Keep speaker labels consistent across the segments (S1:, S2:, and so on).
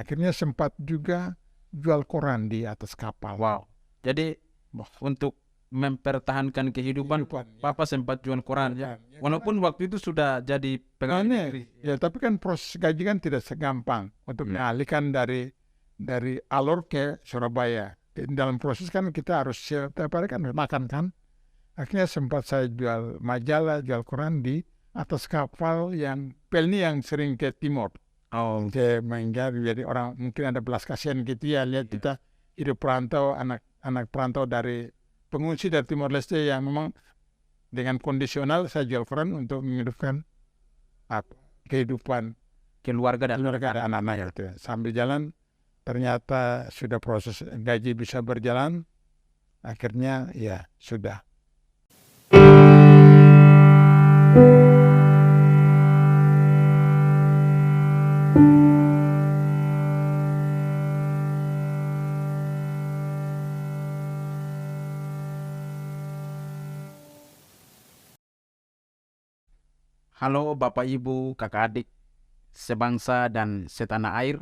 S1: Akhirnya sempat juga jual koran di atas kapal.
S2: Wow. Jadi untuk mempertahankan kehidupan,
S1: Ya.
S2: Papa sempat jual koran ya.
S1: Koran, ya,
S2: Walaupun waktu itu sudah jadi pegawai negeri.
S1: Ya, tapi kan proses gaji kan tidak segampang untuk mengalihkan dari Alor ke Surabaya. Dalam proses kan kita harus tiap hari kan makan kan. Akhirnya sempat saya jual majalah, jual koran di atas kapal yang Pelni yang sering ke timur.
S2: Oh,
S1: Ke Manggar, jadi orang mungkin ada belas kasihan gitu ya, lihat kita hidup perantau, anak perantau dari pengungsi dari Timor Leste yang memang dengan kondisional saya jual koran untuk menghidupkan kehidupan
S2: keluarga dan
S1: anak-anak gitu ya. Sambil jalan ternyata sudah proses gaji bisa berjalan, akhirnya ya sudah.
S2: Halo Bapak Ibu, kakak adik, sebangsa dan setanah air.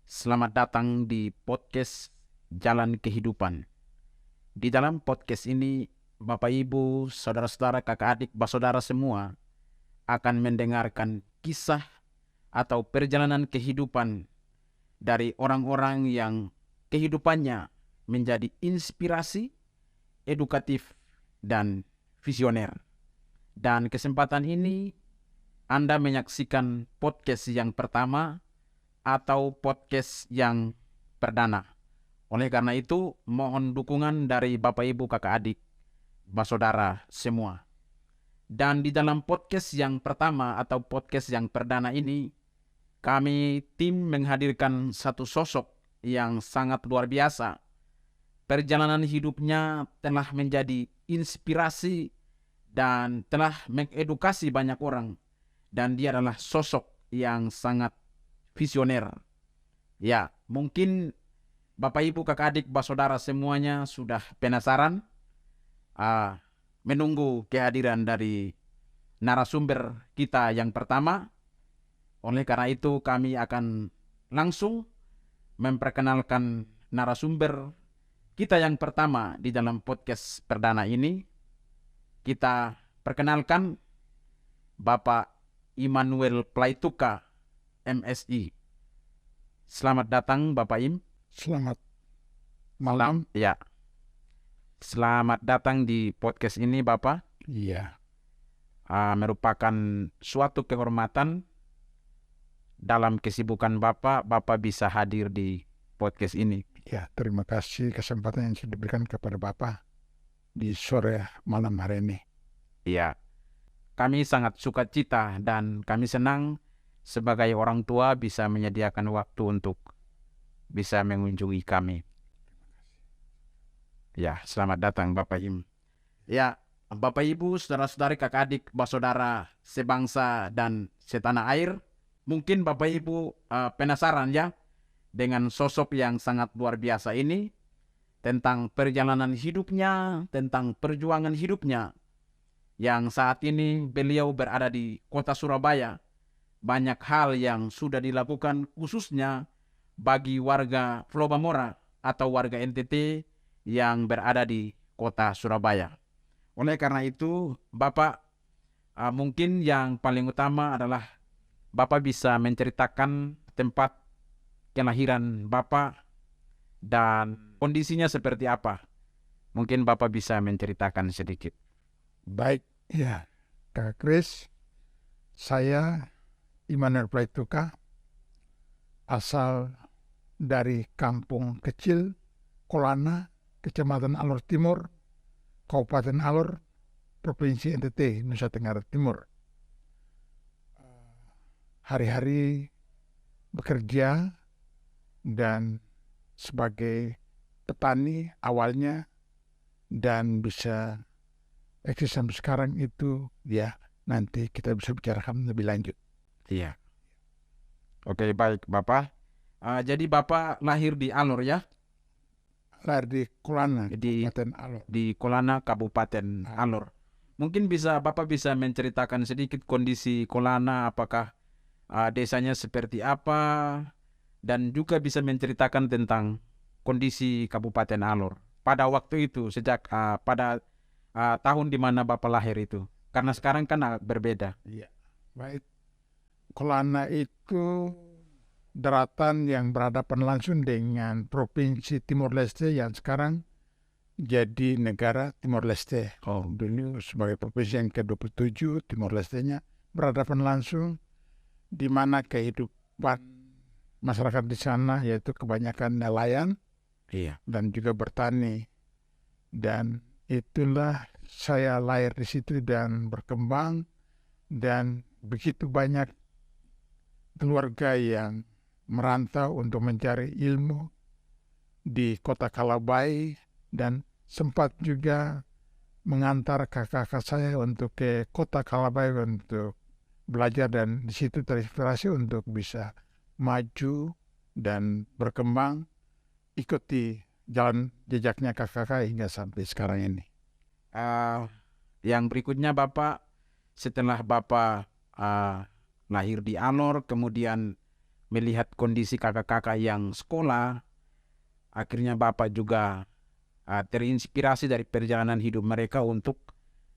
S2: Selamat datang di podcast Jalan Kehidupan. Di dalam podcast ini, Bapak Ibu, saudara-saudara, kakak adik, saudara semua akan mendengarkan kisah atau perjalanan kehidupan dari orang-orang yang kehidupannya menjadi inspirasi, edukatif, dan visioner. Dan kesempatan ini Anda menyaksikan podcast yang pertama atau podcast yang perdana. Oleh karena itu, mohon dukungan dari Bapak Ibu kakak adik, saudara semua. Dan di dalam podcast yang pertama atau podcast yang perdana ini, kami tim menghadirkan satu sosok yang sangat luar biasa. Perjalanan hidupnya telah menjadi inspirasi dan telah mengedukasi banyak orang. Dan dia adalah sosok yang sangat visioner. Ya, mungkin Bapak Ibu kakak adik saudara semuanya sudah penasaran menunggu kehadiran dari narasumber kita yang pertama. Oleh karena itu kami akan langsung memperkenalkan narasumber kita yang pertama di dalam podcast perdana ini. Kita perkenalkan Bapak Immanuel Plaituka, MSI. Selamat datang Bapak Im.
S1: Selamat malam.
S2: Ya. Selamat datang di podcast ini Bapak.
S1: Iya.
S2: Merupakan suatu kehormatan dalam kesibukan Bapak bisa hadir di podcast ini.
S1: Ya, terima kasih kesempatan yang sudah diberikan kepada Bapak di sore malam hari ini.
S2: Ya, kami sangat sukacita dan kami senang sebagai orang tua bisa menyediakan waktu untuk bisa mengunjungi kami. Ya, selamat datang Bapak Im. Ya, Bapak Ibu, saudara-saudari, kakak adik, saudara sebangsa dan setanah air, mungkin Bapak Ibu penasaran ya dengan sosok yang sangat luar biasa ini, tentang perjalanan hidupnya, tentang perjuangan hidupnya, yang saat ini beliau berada di kota Surabaya. Banyak hal yang sudah dilakukan khususnya bagi warga Pulau Bamora atau warga NTT yang berada di kota Surabaya. Oleh karena itu, Bapak mungkin yang paling utama adalah Bapak bisa menceritakan tempat kelahiran Bapak dan kondisinya seperti apa. Mungkin Bapak bisa menceritakan sedikit.
S1: Baik, ya, Kak Kris, saya Immanuel Plaituka, asal dari kampung kecil Kolana, Kecamatan Alor Timur, Kabupaten Alor, Provinsi NTT, Nusa Tenggara Timur. Hari-hari bekerja dan sebagai petani awalnya dan bisa eksis sampai sekarang itu ya nanti kita bisa bicarakan lebih lanjut.
S2: Iya. Oke, baik Bapak. Jadi Bapak lahir di Alor ya?
S1: Lahir di Kolana, Kabupaten Alor.
S2: Di Kolana, Kabupaten Alor. Mungkin Bapak bisa menceritakan sedikit kondisi Kolana, apakah desanya seperti apa, dan juga bisa menceritakan tentang kondisi Kabupaten Alor pada waktu itu sejak pada tahun di mana Bapak lahir itu. Karena sekarang kan berbeda.
S1: Iya. Baik. Kolana itu daratan yang berhadapan langsung dengan Provinsi Timor Leste yang sekarang jadi negara Timor Leste. Dulu sebagai provinsi yang ke-27, Timor Leste-nya berhadapan langsung, di mana kehidupan masyarakat di sana yaitu kebanyakan nelayan dan juga bertani. Dan itulah saya lahir di situ dan berkembang, dan begitu banyak keluarga yang merantau untuk mencari ilmu di kota Kalabai, dan sempat juga mengantar kakak-kakak saya untuk ke kota Kalabai untuk belajar, dan di situ terinspirasi untuk bisa maju dan berkembang, ikuti jalan jejaknya kakak-kakak hingga sampai sekarang ini.
S2: Yang berikutnya Bapak, setelah Bapak lahir di Alor, kemudian melihat kondisi kakak-kakak yang sekolah, akhirnya Bapak juga terinspirasi dari perjalanan hidup mereka untuk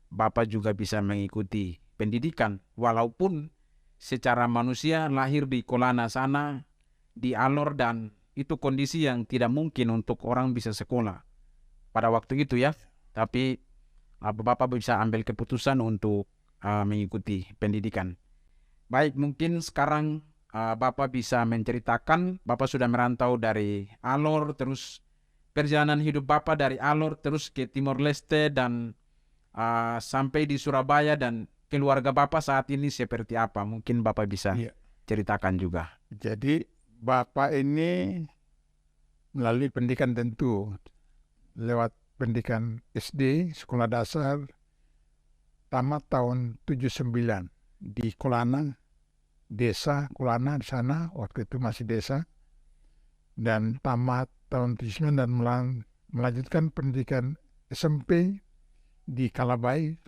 S2: Bapak juga bisa mengikuti pendidikan. Walaupun secara manusia lahir di Kolana sana, di Alor, dan itu kondisi yang tidak mungkin untuk orang bisa sekolah pada waktu itu ya. Tapi Bapak bisa ambil keputusan untuk mengikuti pendidikan. Baik, mungkin sekarang Bapak bisa menceritakan, Bapak sudah merantau dari Alor, terus perjalanan hidup Bapak dari Alor terus ke Timor Leste, dan sampai di Surabaya, dan keluarga Bapak saat ini seperti apa? Mungkin Bapak bisa ceritakan juga.
S1: Jadi Bapak ini melalui pendidikan tentu lewat pendidikan SD, sekolah dasar, tamat tahun 79 di Kolana, desa Kolana di sana, waktu itu masih desa, dan tamat tahun 79 dan melanjutkan pendidikan SMP di Kalabai,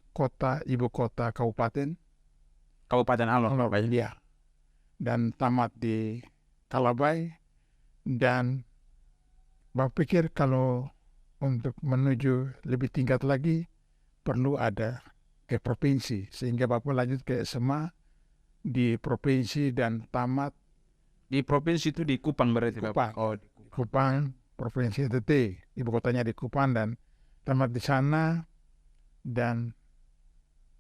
S1: ibu kota Kabupaten
S2: Alor.
S1: Ya. Dan tamat di Kalabai, dan Bapak pikir kalau untuk menuju lebih tingkat lagi perlu ada ke provinsi, sehingga Bapak lanjut ke SMA di provinsi dan tamat
S2: di provinsi itu di Kupang berarti
S1: Kupang.
S2: Bapak.
S1: Kupang, provinsi NTT, ibu kotanya di Kupang, dan tamat di sana dan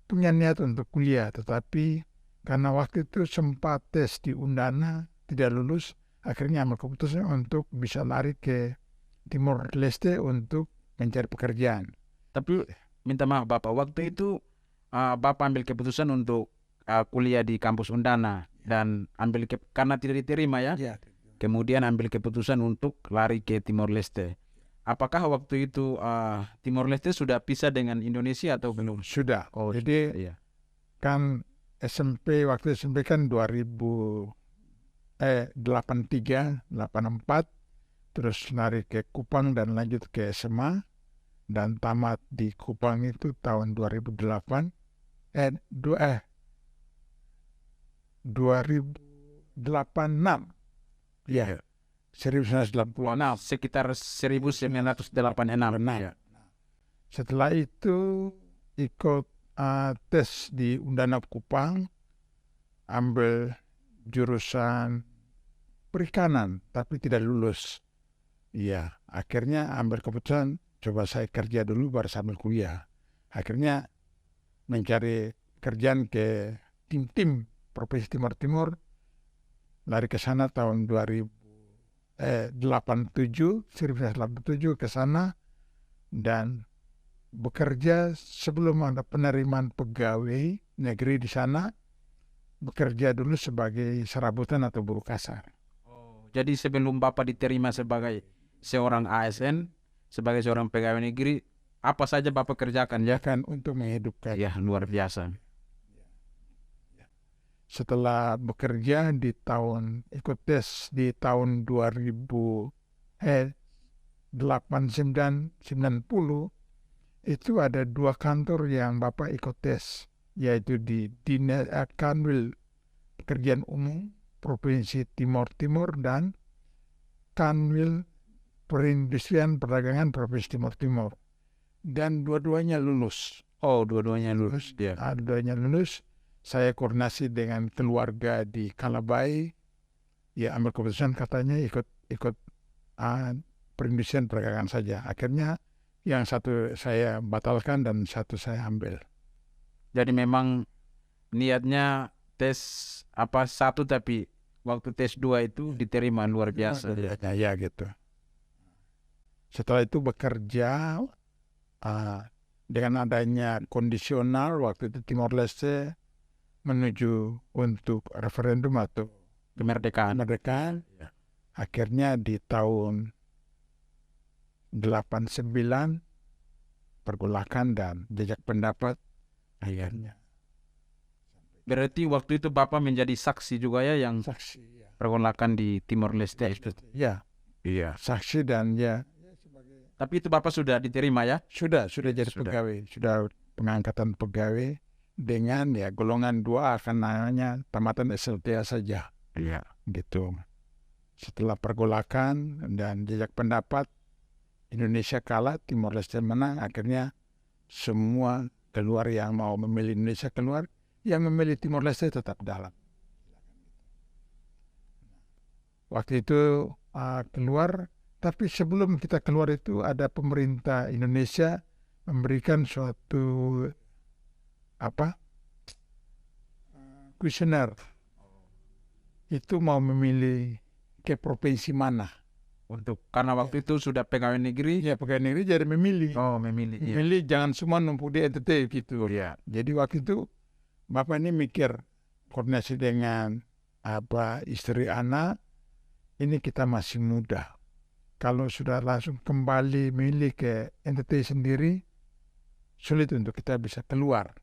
S1: punya niat untuk kuliah, tetapi karena waktu itu sempat tes di Undana tidak lulus, akhirnya ambil keputusan untuk bisa lari ke Timor Leste untuk mencari pekerjaan.
S2: Tapi minta maaf Bapak, waktu itu Bapak ambil keputusan untuk kuliah di kampus Undana dan karena tidak diterima ya. Kemudian ambil keputusan untuk lari ke Timor Leste. Apakah waktu itu Timor Leste sudah pisah dengan Indonesia atau belum?
S1: Sudah. Jadi kan waktu SMP kan 83, 84, terus lari ke Kupang dan lanjut ke SMA, dan tamat di Kupang itu tahun 2008, 2086. Ya, 1986.
S2: Sekitar 1986. Ya.
S1: Setelah itu ikut tes di Undana Kupang, ambil jurusan perikanan, tapi tidak lulus. Iya, akhirnya ambil keputusan, coba saya kerja dulu baru sambil kuliah. Akhirnya mencari kerjaan ke tim Provinsi Timor Timur, lari ke sana tahun 1987 ke sana, dan bekerja sebelum ada penerimaan pegawai negeri di sana, bekerja dulu sebagai serabutan atau buruh kasar.
S2: Jadi sebelum Bapak diterima sebagai seorang ASN, sebagai seorang pegawai negeri, apa saja Bapak kerjakan ya?
S1: Kan untuk menghidupkan.
S2: Ya, luar biasa.
S1: Setelah bekerja ikut tes di tahun 89-90, itu ada 2 kantor yang Bapak ikut tes, yaitu di Dinas Kanwil Pekerjaan Umum Provinsi Timor Timur dan Kanwil Perindustrian Perdagangan Provinsi Timur Timur, dan dua-duanya lulus.
S2: Oh, dua-duanya lulus. Ya.
S1: Dua-duanya lulus. Saya koordinasi dengan keluarga di Kalabai, ya ambil keputusan katanya ikut perindustrian perdagangan saja. Akhirnya yang satu saya batalkan dan satu saya ambil.
S2: Jadi memang niatnya tes satu, tapi waktu tes 2 itu diterima luar biasa.
S1: Ya gitu. Setelah itu bekerja dengan adanya kondisional waktu itu Timor Leste menuju untuk referendum atau
S2: Kemerdekaan.
S1: Ya. Akhirnya di tahun 89 pergolakan dan jejak pendapat akhirnya.
S2: Berarti waktu itu Bapak menjadi saksi juga ya yang
S1: Saksi ya.
S2: pergolakan di Timor Leste.
S1: Ya. Iya. Saksi dan ya.
S2: Tapi itu Bapak sudah diterima ya?
S1: Sudah jadi pegawai, sudah pengangkatan pegawai dengan ya golongan 2 akan namanya tamatan SLTA saja.
S2: Iya.
S1: Gitu. Setelah pergolakan dan jejak pendapat Indonesia kalah, Timor Leste menang, akhirnya semua keluar yang mau memilih Indonesia keluar, yang memilih Timor Leste tetap dalam. Waktu itu keluar, tapi sebelum kita keluar itu ada pemerintah Indonesia memberikan suatu kuesioner. Itu mau memilih ke provinsi mana.
S2: Karena waktu itu sudah pegawai negeri.
S1: Ya, pegawai negeri jadi memilih.
S2: Oh, memilih.
S1: Memilih, jangan semua numpuk di NTT gitu.
S2: Iya.
S1: Jadi waktu itu Bapak ini mikir koordinasi dengan istri anak, ini kita masih muda. Kalau sudah langsung kembali milih ke NTT sendiri, sulit untuk kita bisa keluar.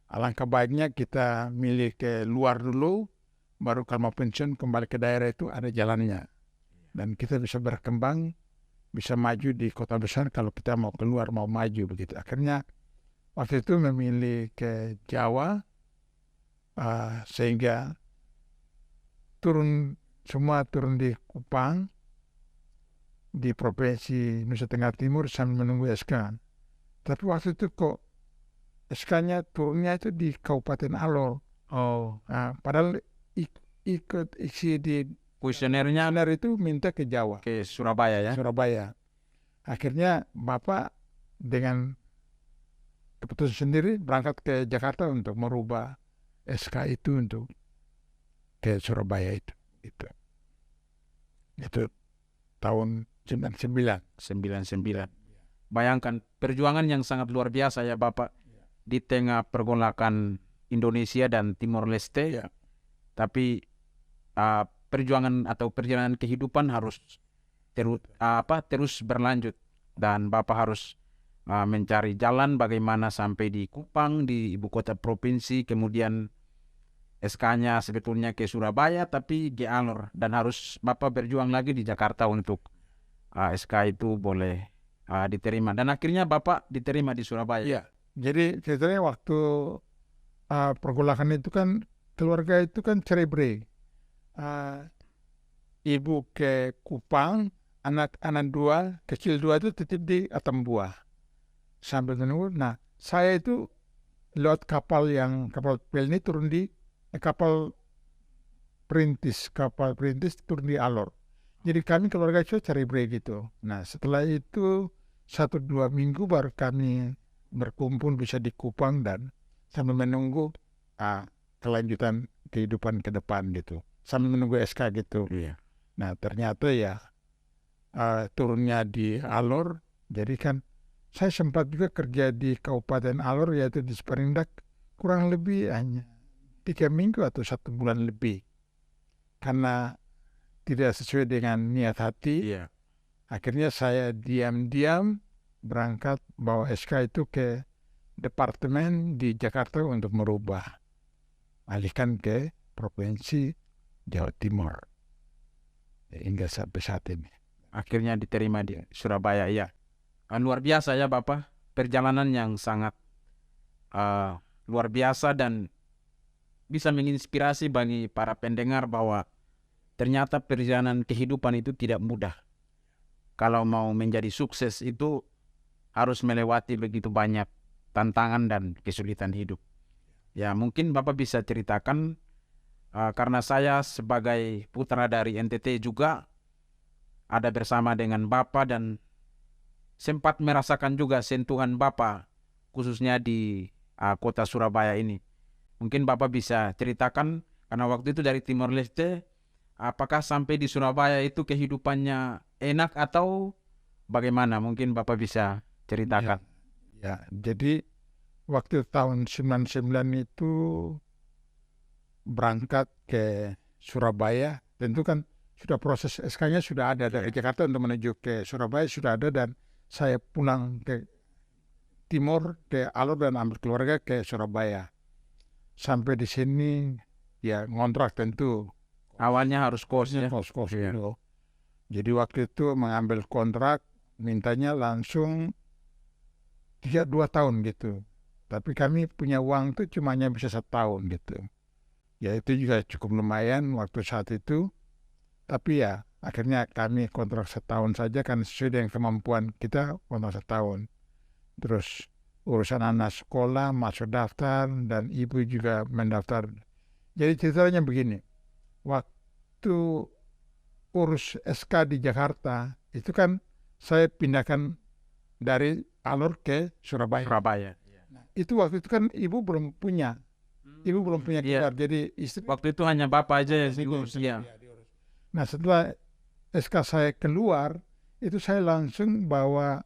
S1: Alangkah baiknya kita milih ke luar dulu, baru kalau mau pensiun kembali ke daerah itu ada jalannya. Dan kita bisa berkembang, bisa maju di kota besar kalau kita mau keluar, mau maju begitu. Akhirnya waktu itu memilih ke Jawa, sehingga semua turun di Kupang, di Provinsi Nusa Tenggara Timur sambil menunggu SK. Tapi waktu itu kok SK-nya turunnya itu di Kabupaten Alor.
S2: Oh.
S1: Padahal ikut isi di
S2: kuesionernya
S1: itu minta ke Jawa.
S2: Ke Surabaya ya?
S1: Surabaya. Akhirnya Bapak dengan keputusan sendiri berangkat ke Jakarta untuk merubah SK itu untuk ke Surabaya itu. Itu tahun 99.
S2: Bayangkan perjuangan yang sangat luar biasa ya Bapak di tengah pergolakan Indonesia dan Timor Leste.
S1: Ya.
S2: Tapi perjuangan atau perjalanan kehidupan harus terus berlanjut, dan Bapak harus mencari jalan bagaimana sampai di Kupang, di ibu kota provinsi, kemudian SK-nya sebetulnya ke Surabaya tapi di Alor, dan harus Bapak berjuang lagi di Jakarta untuk SK itu boleh diterima, dan akhirnya Bapak diterima di Surabaya.
S1: Iya. Jadi ceritanya waktu pergolakan itu kan keluarga itu kan cerai-berai. Ibu ke Kupang, anak-anak 2, kecil 2 itu titip di Atambua sambil menunggu. Nah, saya itu lewat kapal pel ini turun di kapal perintis turun di Alor. Jadi kami keluarga itu cerai-berai gitu. Nah, setelah itu 1-2 minggu baru kami berkumpul bisa di Kupang dan sambil menunggu kelanjutan kehidupan ke depan gitu, sambil menunggu SK gitu.
S2: Iya.
S1: Nah ternyata ya turunnya di Alor, jadi kan saya sempat juga kerja di Kabupaten Alor, yaitu di Sperindak, kurang lebih hanya 3 minggu atau 1 bulan lebih, karena tidak sesuai dengan niat hati.
S2: Iya.
S1: Akhirnya saya diam-diam berangkat bawa SK itu ke departemen di Jakarta untuk merubah, alihkan ke Provinsi Jawa Timur hingga sampai saat ini.
S2: Akhirnya diterima di Surabaya ya. Luar biasa ya Bapak, perjalanan yang sangat luar biasa dan bisa menginspirasi bagi para pendengar bahwa ternyata perjalanan kehidupan itu tidak mudah. Kalau mau menjadi sukses itu harus melewati begitu banyak tantangan dan kesulitan hidup. Ya, mungkin Bapak bisa ceritakan, karena saya sebagai putra dari NTT juga ada bersama dengan Bapak dan sempat merasakan juga sentuhan Bapak khususnya di kota Surabaya ini. Mungkin Bapak bisa ceritakan, karena waktu itu dari Timor Leste, apakah sampai di Surabaya itu kehidupannya enak atau bagaimana? Mungkin Bapak bisa ceritakan.
S1: Ya, jadi waktu tahun 99 itu berangkat ke Surabaya, tentu kan sudah proses SK-nya sudah ada dari Jakarta untuk menuju ke Surabaya sudah ada, dan saya pulang ke Timur ke Alor dan ambil keluarga ke Surabaya. Sampai di sini ya ngontrak tentu.
S2: Awalnya harus kos ya.
S1: Kos dulu. Jadi waktu itu mengambil kontrak, mintanya langsung 2 tahun gitu. Tapi kami punya uang itu cuma bisa 1 tahun gitu. Ya itu juga cukup lumayan waktu saat itu. Tapi ya akhirnya kami kontrak 1 tahun saja, kan sesuai dengan kemampuan kita, kontrak 1 tahun. Terus urusan anak sekolah, masuk daftar, dan ibu juga mendaftar. Jadi ceritanya begini, waktu urus SK di Jakarta, itu kan saya pindahkan dari Alor ke Surabaya. Nah, itu waktu itu kan ibu belum punya
S2: Iya.
S1: keluar, jadi istri
S2: Waktu itu hanya Bapak aja yang diurus. Iya.
S1: Nah, setelah SK saya keluar, itu saya langsung bawa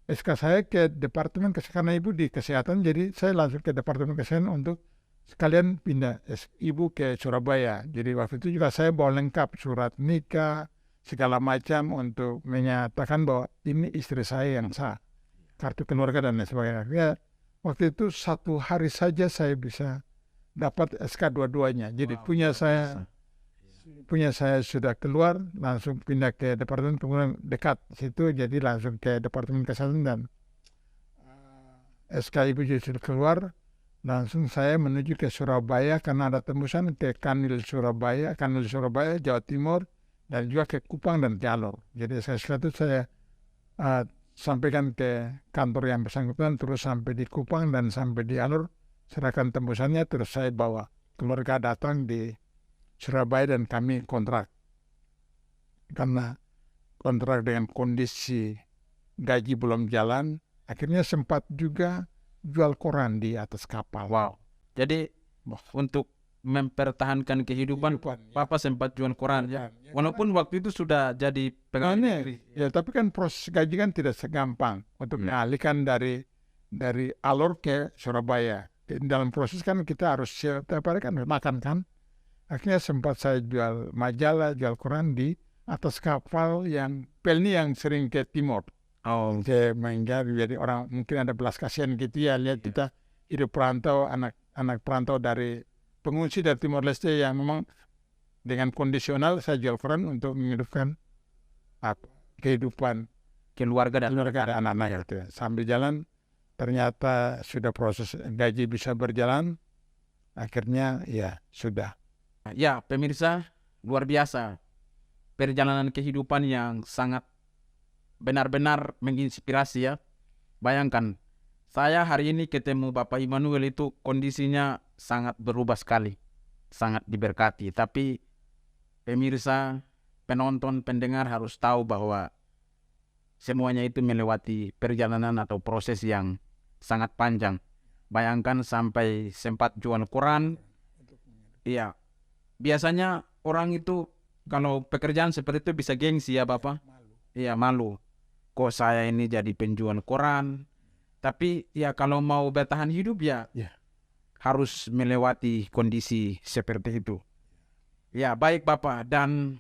S1: SK saya ke Departemen Kesehatan, karena ibu di kesehatan, jadi saya langsung ke Departemen Kesehatan untuk sekalian pindah ibu ke Surabaya. Jadi waktu itu juga saya bawa lengkap surat nikah, segala macam untuk menyatakan bahwa ini istri saya yang sah, kartu keluarga dan lain sebagainya. Ya, waktu itu 1 hari saja saya bisa dapat SK dua-duanya. Jadi punya saya sudah keluar, langsung pindah ke departemen, kemudian dekat situ, jadi langsung ke Departemen Kesehatan, dan SK ibu sudah keluar, langsung saya menuju ke Surabaya karena ada tembusan ke Kanwil Surabaya, Jawa Timur, dan juga ke Kupang dan ke Alor. Jadi setelah itu saya sampaikan ke kantor yang bersangkutan, terus sampai di Kupang dan sampai di Alor, serahkan tembusannya, terus saya bawa keluarga datang di Surabaya dan kami kontrak. Karena kontrak dengan kondisi gaji belum jalan, akhirnya sempat juga jual koran di atas kapal.
S2: Wow. Jadi untuk mempertahankan kehidupan, Papa sempat jual koran ya. Walaupun waktu itu sudah jadi pegawai negeri.
S1: Ya, tapi kan proses gaji kan tidak segampang untuk mengalihkan dari Alor ke Surabaya. Dalam proses kan kita harus makan kan. Akhirnya sempat saya jual majalah, jual koran di atas kapal yang Pelni yang sering ke Timur. Ke Manggar, jadi orang mungkin ada belas kasihan gitu ya, lihat kita hidup perantau, anak perantau dari pengungsi dari Timor Leste yang memang dengan kondisional saya jual koran untuk menghidupkan kehidupan
S2: keluarga dan
S1: anak-anak gitu ya. Sambil jalan ternyata sudah proses gaji bisa berjalan, akhirnya ya sudah.
S2: Ya, pemirsa, luar biasa perjalanan kehidupan yang sangat benar-benar menginspirasi ya. Bayangkan, saya hari ini ketemu Bapak Immanuel itu kondisinya sangat berubah sekali, sangat diberkati. Tapi pemirsa, penonton, pendengar harus tahu bahwa semuanya itu melewati perjalanan atau proses yang sangat panjang. Bayangkan sampai sempat jual koran. Iya, biasanya orang itu kalau pekerjaan seperti itu bisa gengsi ya Bapak. Iya, malu. Kok saya ini jadi penjual koran. Tapi ya kalau mau bertahan hidup ya harus melewati kondisi seperti itu. Ya, baik Bapak. Dan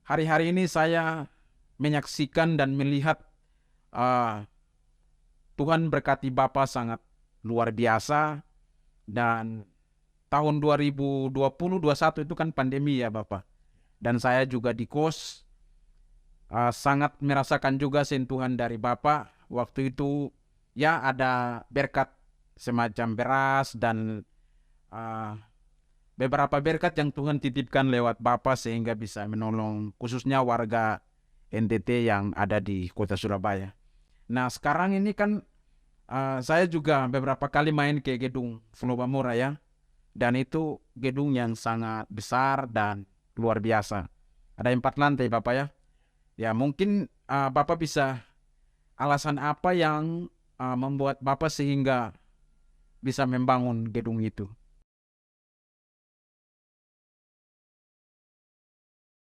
S2: hari-hari ini saya menyaksikan dan melihat Tuhan berkati Bapak sangat luar biasa. Dan tahun 2020-2021 itu kan pandemi ya Bapak. Dan saya juga di kos sangat merasakan juga sentuhan dari Bapak. Waktu itu ya ada berkat semacam beras dan beberapa berkat yang Tuhan titipkan lewat Bapak sehingga bisa menolong khususnya warga NTT yang ada di kota Surabaya. Nah sekarang ini kan saya juga beberapa kali main ke gedung Flobamura ya. Dan itu gedung yang sangat besar dan luar biasa. Ada 4 lantai Bapak ya. Ya mungkin Bapak bisa alasan apa yang membuat Bapak sehingga bisa membangun gedung itu.